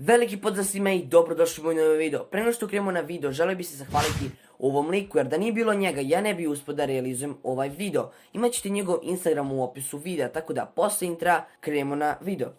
Veliki pozdrav svima i dobrodošli u moj novi video. Pre nego što krenemo na video, želeo bih se zahvaliti ovom liku, jer da nije bilo njega, ja ne bih uspio da realizujem ovaj video. Imaćete njegov Instagram u opisu videa, tako da posle intra krenemo na video.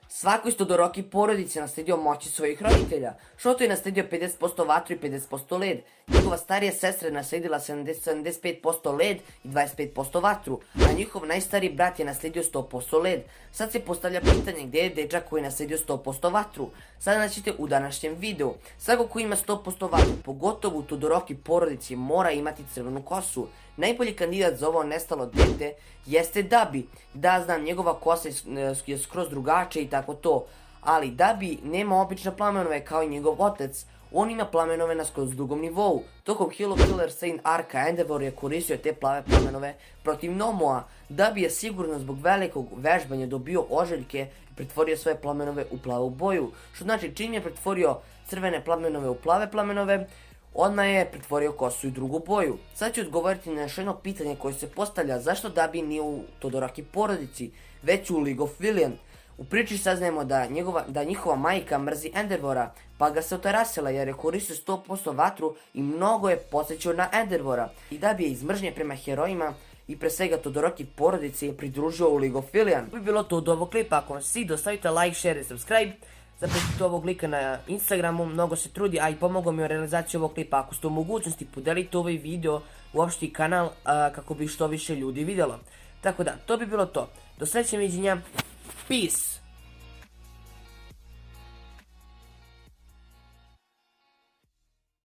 Svako iz Todoroki porodice je nasledio moći svojih roditelja. Shoto je nasledio 50% vatru i 50% led. Njegova starija sestra je nasledila 75% led i 25% vatru, a njihov najstariji brat je nasledio 100% led. Sad se postavlja pitanje gdje je dečak koji je nasledio 100% vatru. Sada naćete u današnjem videu. Svako ko ima 100% vatru, pogotovo u Todoroki porodici, mora imati crvenu kosu. Najbolji kandidat za ovo nestalo dete jeste Dabi. Da, znam, njegova kosa je skroz drugačija i tako to. Ali Dabi nema obične plamenove kao i njegov otac. On ima plamenove na skroz drugom nivou. Tokom Hero Killer Saint Arka Endeavor je koristio te plave plamenove protiv Nomoa. Dabi je sigurno zbog velikog vežbanja dobio ožiljke i pretvorio svoje plamenove u plavu boju. Što znači, čim je pretvorio crvene plamenove u plave plamenove, odmah je pretvorio kosu i drugu boju. Sad ću odgovoriti na još jedno pitanje koje se postavlja: zašto Dabi nije u Todoroki porodici, već u League of Villain. U priči saznajemo da njihova majka mrzi Endeavora, pa ga se otarasila jer je koristio 100% vatru i mnogo je podsjećao na Endeavora. I Dabi je iz mržnje prema herojima i pre svega Todoroki porodici pridružio u League of Villain. To bi bilo to od ovog klipa. Ako vam se svidio, stavite like, share i subscribe. Zapratite ovog lika na Instagramu, mnogo se trudi, a i pomogao mi u realizaciji ovog klipa. Ako ste u mogućnosti, podelite ovaj video, uopšte i kanal, kako bi što više ljudi vidjelo. Tako da, to bi bilo to. Do sljedećeg viđenja. Peace!